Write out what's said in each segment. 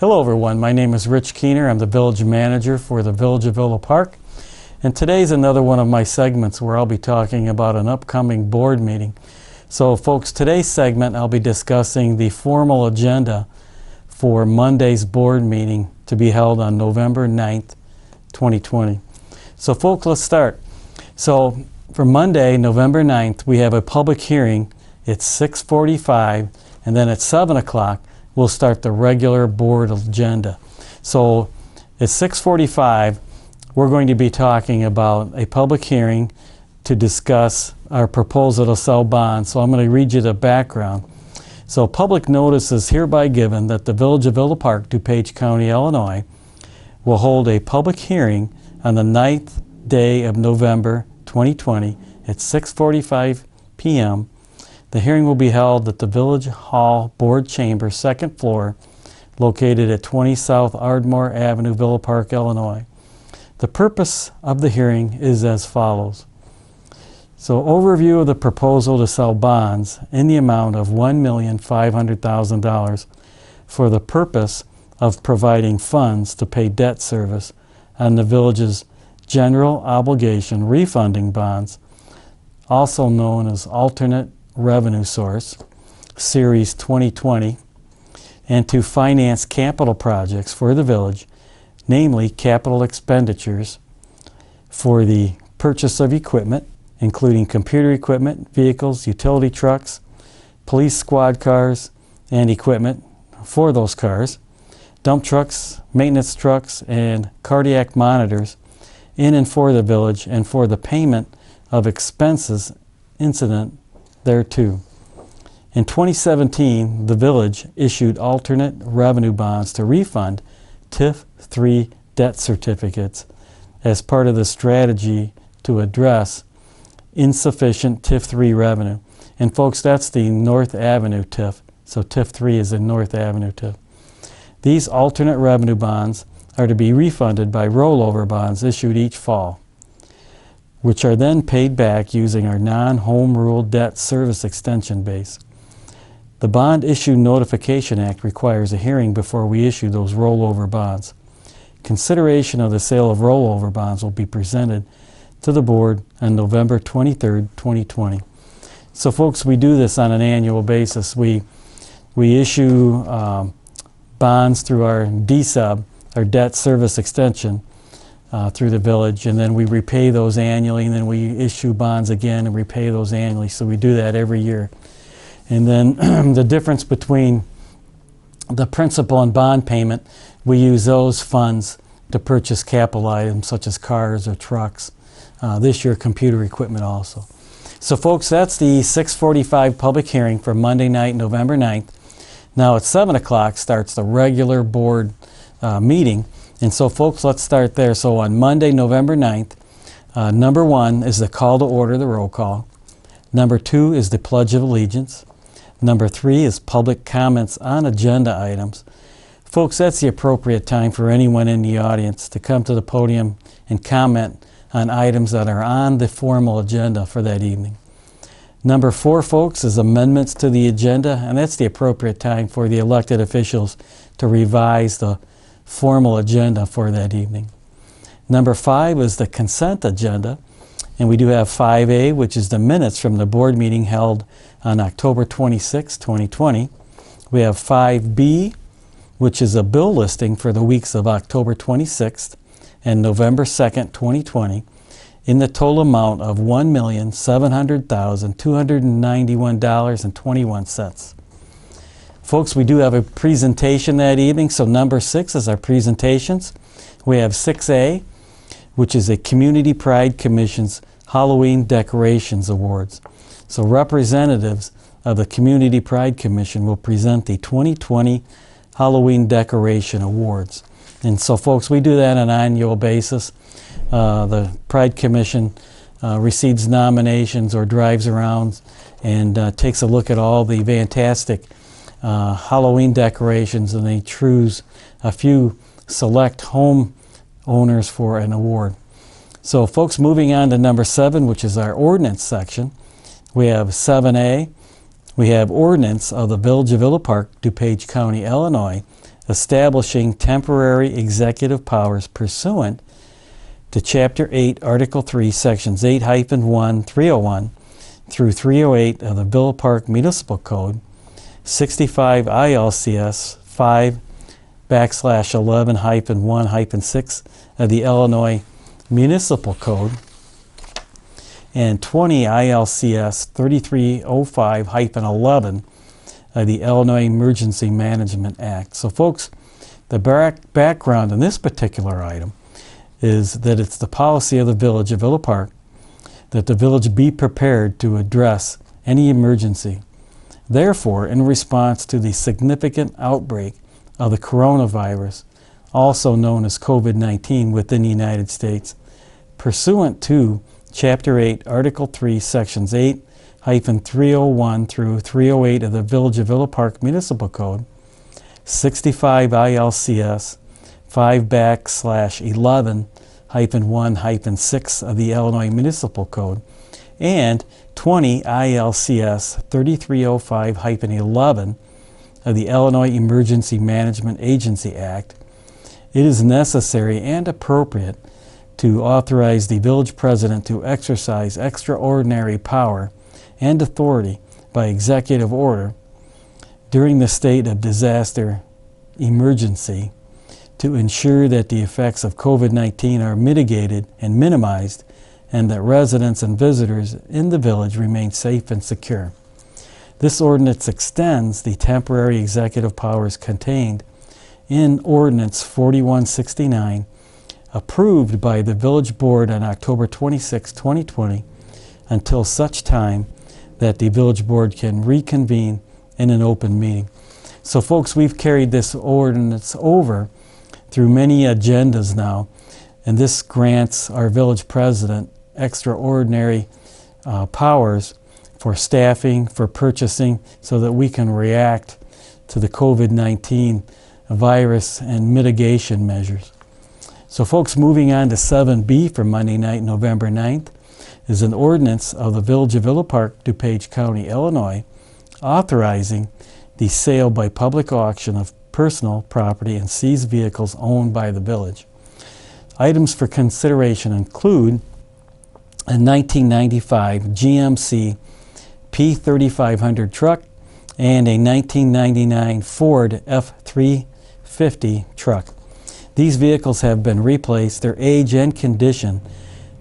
Hello everyone, my name is Rich Keener. I'm the Village Manager for the Village of Villa Park. And today's another one of my segments where I'll be talking about an upcoming board meeting. So folks, today's segment I'll be discussing the formal agenda for Monday's board meeting to be held on November 9th, 2020. So folks, let's start. So for Monday, November 9th, we have a public hearing. It's 6:45, and then at 7 o'clock, we'll start the regular board agenda. So at 6:45, we're going to be talking about a public hearing to discuss our proposal to sell bonds. So I'm going to read you the background. So public notice is hereby given that the Village of Villa Park, DuPage County, Illinois, will hold a public hearing on the 9th day of November 2020 at 6:45 p.m. The hearing will be held at the Village Hall Board Chamber, second floor, located at 20 South Ardmore Avenue, Villa Park, Illinois. The purpose of the hearing is as follows. So, overview of the proposal to sell bonds in the amount of $1,500,000 for the purpose of providing funds to pay debt service on the village's general obligation refunding bonds, also known as alternate revenue source, Series 2020, and to finance capital projects for the village, namely capital expenditures for the purchase of equipment, including computer equipment, vehicles, utility trucks, police squad cars, and equipment for those cars, dump trucks, maintenance trucks, and cardiac monitors in and for the village, and for the payment of expenses incident thereto. In 2017, the village issued alternate revenue bonds to refund TIF 3 debt certificates as part of the strategy to address insufficient TIF 3 revenue. And folks, that's the North Avenue TIF. So TIF 3 is the North Avenue TIF. These alternate revenue bonds are to be refunded by rollover bonds issued each fall, which are then paid back using our non-home rule debt service extension base. The Bond Issue Notification Act requires a hearing before we issue those rollover bonds. Consideration of the sale of rollover bonds will be presented to the board on November 23rd, 2020. So folks, we do this on an annual basis. We issue bonds through our DSUB, our debt service extension, through the village, and then we repay those annually, and then we issue bonds again and repay those annually. So we do that every year. And then the difference between the principal and bond payment, we use those funds to purchase capital items such as cars or trucks. This year, computer equipment also. So folks, that's the 6:45 public hearing for Monday night, November 9th. Now at 7 o'clock starts the regular board meeting. And so folks, let's start there. So on Monday, November 9th, number 1 is the call to order, the roll call. Number 2 is the Pledge of Allegiance. Number 3 is public comments on agenda items. Folks, that's the appropriate time for anyone in the audience to come to the podium and comment on items that are on the formal agenda for that evening. Number 4, folks, is amendments to the agenda, and that's the appropriate time for the elected officials to revise the formal agenda for that evening. Number 5 is the consent agenda, and we do have 5A, which is the minutes from the board meeting held on October 26, 2020. We have 5B, which is a bill listing for the weeks of October 26th and November 2nd, 2020, in the total amount of $1,700,291.21. Folks, we do have a presentation that evening, so number 6 is our presentations. We have 6A, which is a Community Pride Commission's Halloween Decorations Awards. So representatives of the Community Pride Commission will present the 2020 Halloween Decoration Awards. And so folks, we do that on an annual basis. The Pride Commission receives nominations or drives around and takes a look at all the fantastic Halloween decorations, and they choose a few select home owners for an award. So folks, moving on to number 7, which is our ordinance section. We have 7A. We have ordinance of the Village of Villa Park, DuPage County, Illinois, establishing temporary executive powers pursuant to Chapter 8, Article 3, Sections 8-1, 301 through 308 of the Villa Park Municipal Code, 65 ILCS 5/11-1-6 of the Illinois Municipal Code, and 20 ILCS 3305-11 of the Illinois Emergency Management Act. So folks, the background in this particular item is that it's the policy of the Village of Villa Park that the village be prepared to address any emergency. Therefore, in response to the significant outbreak of the coronavirus, also known as COVID-19 within the United States, pursuant to Chapter 8, Article 3, Sections 8-301 through 308 of the Village of Villa Park Municipal Code, 65 ILCS 5/11-1-6 of the Illinois Municipal Code, and 20 ILCS 3305-11 of the Illinois Emergency Management Agency Act, it is necessary and appropriate to authorize the village president to exercise extraordinary power and authority by executive order during the state of disaster emergency to ensure that the effects of COVID-19 are mitigated and minimized, and that residents and visitors in the village remain safe and secure. This ordinance extends the temporary executive powers contained in Ordinance 4169, approved by the Village Board on October 26, 2020, until such time that the Village Board can reconvene in an open meeting. So folks, we've carried this ordinance over through many agendas now, and this grants our village president extraordinary powers for staffing, for purchasing, so that we can react to the COVID-19 virus and mitigation measures. So folks, moving on to 7B for Monday night, November 9th, is an ordinance of the Village of Villa Park, DuPage County, Illinois, authorizing the sale by public auction of personal property and seized vehicles owned by the village. Items for consideration include a 1995 GMC P3500 truck and a 1999 Ford F350 truck. These vehicles have been replaced. Their age and condition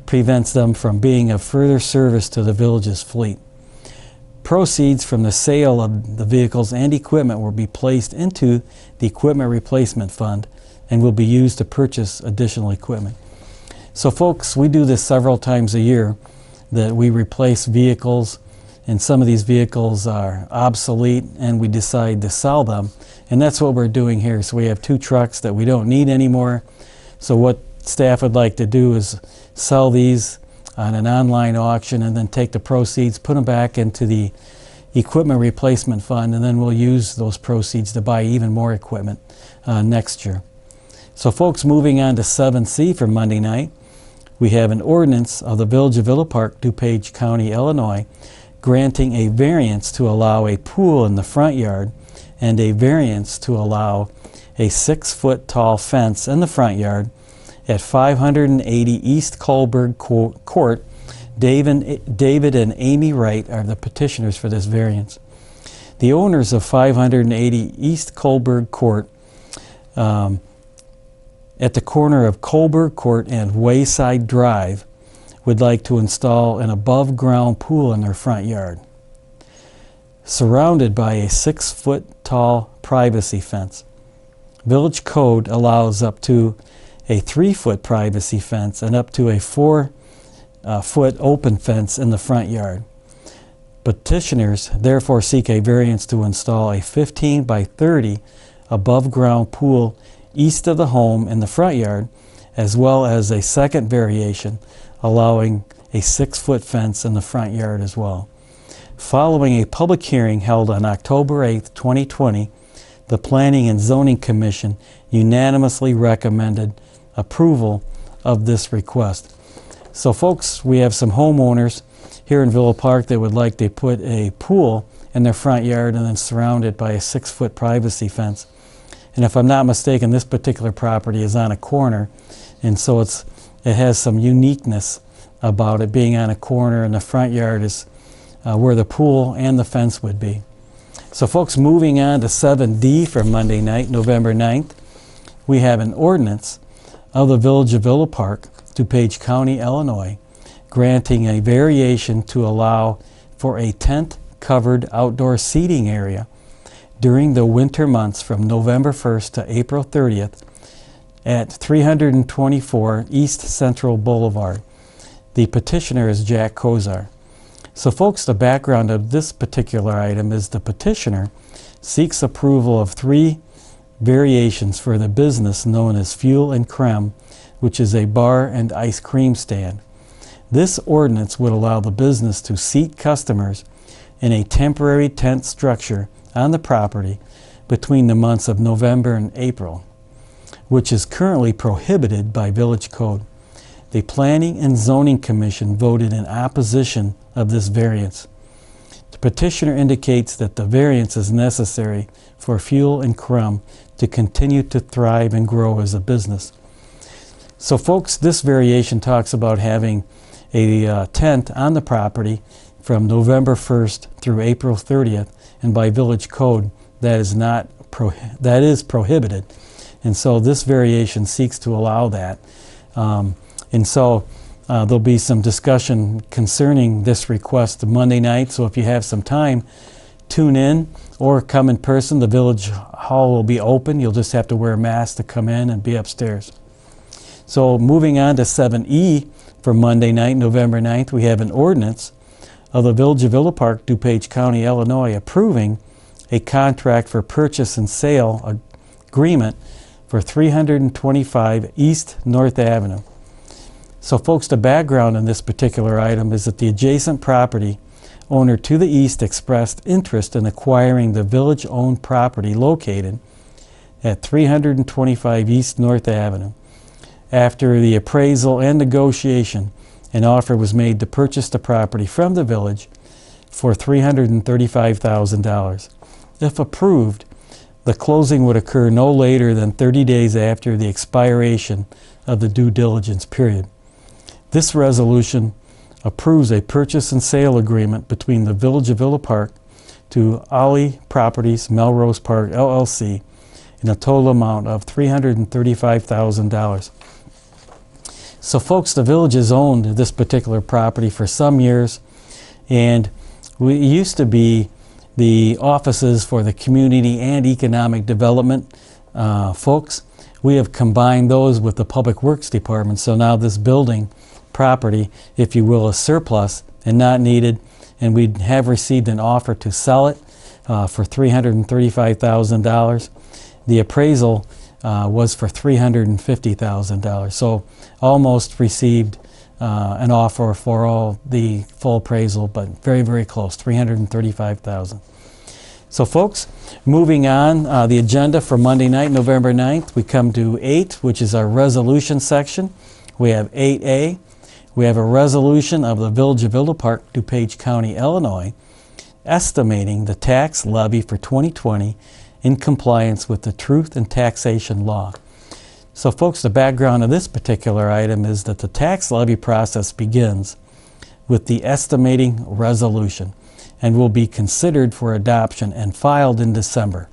prevents them from being of further service to the village's fleet. Proceeds from the sale of the vehicles and equipment will be placed into the Equipment Replacement Fund and will be used to purchase additional equipment. So folks, we do this several times a year, that we replace vehicles, and some of these vehicles are obsolete and we decide to sell them, and that's what we're doing here. So we have 2 trucks that we don't need anymore. So what staff would like to do is sell these on an online auction and then take the proceeds, put them back into the Equipment Replacement Fund, and then we'll use those proceeds to buy even more equipment next year. So folks, moving on to 7C for Monday night, we have an ordinance of the Village of Villa Park, DuPage County, Illinois, granting a variance to allow a pool in the front yard and a variance to allow a 6-foot tall fence in the front yard at 580 East Kohlberg Court. David and Amy Wright are the petitioners for this variance. The owners of 580 East Kohlberg Court at the corner of Kohlberg Court and Wayside Drive would like to install an above-ground pool in their front yard, surrounded by a 6-foot tall privacy fence. Village Code allows up to a 3-foot privacy fence and up to a 4-foot open fence in the front yard. Petitioners therefore seek a variance to install a 15 by 30 above-ground pool east of the home in the front yard, as well as a second variation allowing a 6-foot fence in the front yard as well. Following a public hearing held on October 8, 2020, the Planning and Zoning Commission unanimously recommended approval of this request. So folks, we have some homeowners here in Villa Park that would like to put a pool in their front yard and then surround it by a 6-foot privacy fence. And if I'm not mistaken, this particular property is on a corner, and so it has some uniqueness about it being on a corner, and the front yard is where the pool and the fence would be. So folks, moving on to 7D for Monday night, November 9th, we have an ordinance of the Village of Villa Park, DuPage County, Illinois, granting a variation to allow for a tent-covered outdoor seating area during the winter months from November 1st to April 30th at 324 East Central Boulevard. The petitioner is Jack Kozar. So folks, the background of this particular item is the petitioner seeks approval of 3 variations for the business known as Fuel and Creme, which is a bar and ice cream stand. This ordinance would allow the business to seat customers in a temporary tent structure on the property between the months of November and April, which is currently prohibited by Village Code. The Planning and Zoning Commission voted in opposition of this variance. The petitioner indicates that the variance is necessary for Fuel and Creme to continue to thrive and grow as a business. So folks, this variation talks about having a tent on the property from November 1st through April 30th, and by Village Code that is prohibited. And so this variation seeks to allow that. And so there'll be some discussion concerning this request Monday night, so if you have some time, tune in or come in person. The Village Hall will be open. You'll just have to wear a mask to come in and be upstairs. So moving on to 7E for Monday night, November 9th, we have an ordinance of the Village of Villa Park, DuPage County, Illinois, approving a contract for purchase and sale agreement for 325 East North Avenue. So folks, the background on this particular item is that the adjacent property owner to the east expressed interest in acquiring the village-owned property located at 325 East North Avenue. After the appraisal and negotiation, an offer was made to purchase the property from the village for $335,000. If approved, the closing would occur no later than 30 days after the expiration of the due diligence period. This resolution approves a purchase and sale agreement between the Village of Villa Park to Ollie Properties Melrose Park, LLC, in a total amount of $335,000. So folks, the village has owned this particular property for some years, and it used to be the offices for the community and economic development folks. We have combined those with the Public Works Department, so now this building property, if you will, is surplus and not needed, and we have received an offer to sell it for $335,000. The appraisal was for $350,000, so almost received an offer for all the full appraisal, but very, very close, $335,000. So folks, moving on, the agenda for Monday night, November 9th, we come to 8, which is our resolution section. We have 8A. We have a resolution of the Village of Villa Park, DuPage County, Illinois, estimating the tax levy for 2020 in compliance with the Truth in Taxation Law. So folks, the background of this particular item is that the tax levy process begins with the estimating resolution and will be considered for adoption and filed in December.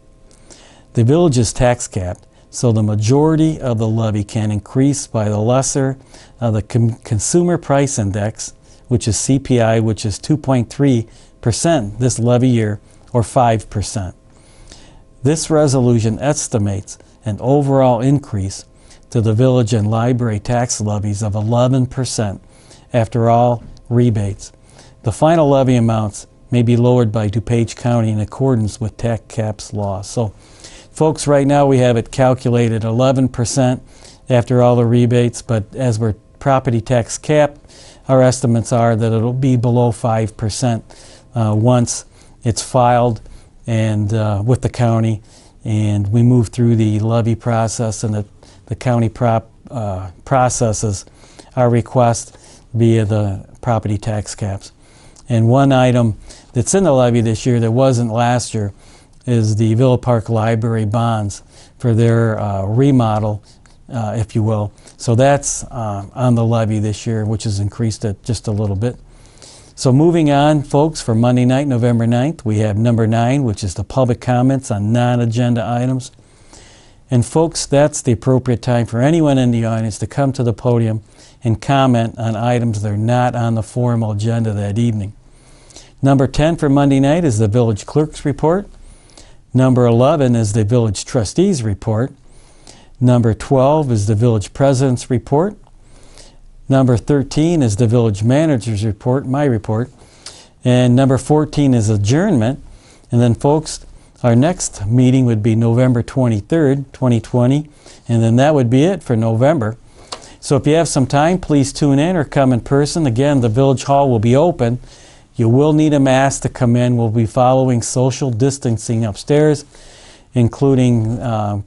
The village is tax capped, so the majority of the levy can increase by the lesser of the Consumer Price Index, which is CPI, which is 2.3% this levy year, or 5%. This resolution estimates an overall increase to the village and library tax levies of 11% after all rebates. The final levy amounts may be lowered by DuPage County in accordance with tax caps law. So folks, right now we have it calculated 11% after all the rebates, but as we're property tax cap, our estimates are that it'll be below 5% once it's filed and with the county, and we move through the levy process, and the county processes our request via the property tax caps. And one item that's in the levy this year that wasn't last year is the Villa Park Library bonds for their remodel, if you will. So that's on the levy this year, which has increased it just a little bit. So moving on, folks, for Monday night, November 9th, we have number 9, which is the public comments on non-agenda items. And folks, that's the appropriate time for anyone in the audience to come to the podium and comment on items that are not on the formal agenda that evening. Number 10 for Monday night is the village clerk's report. Number 11 is the village trustees report. Number 12 is the village president's report. Number 13 is the village manager's report, my report. And number 14 is adjournment. And then, folks, our next meeting would be November 23rd, 2020. And then that would be it for November. So if you have some time, please tune in or come in person. Again, the village hall will be open. You will need a mask to come in. We'll be following social distancing upstairs, including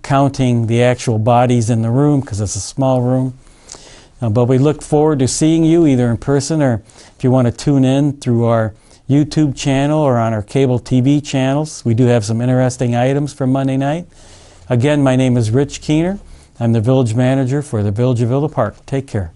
counting the actual bodies in the room because it's a small room. But we look forward to seeing you either in person or if you want to tune in through our YouTube channel or on our cable TV channels. We do have some interesting items for Monday night. Again, my name is Rich Keener. I'm the village manager for the Village of Villa Park. Take care.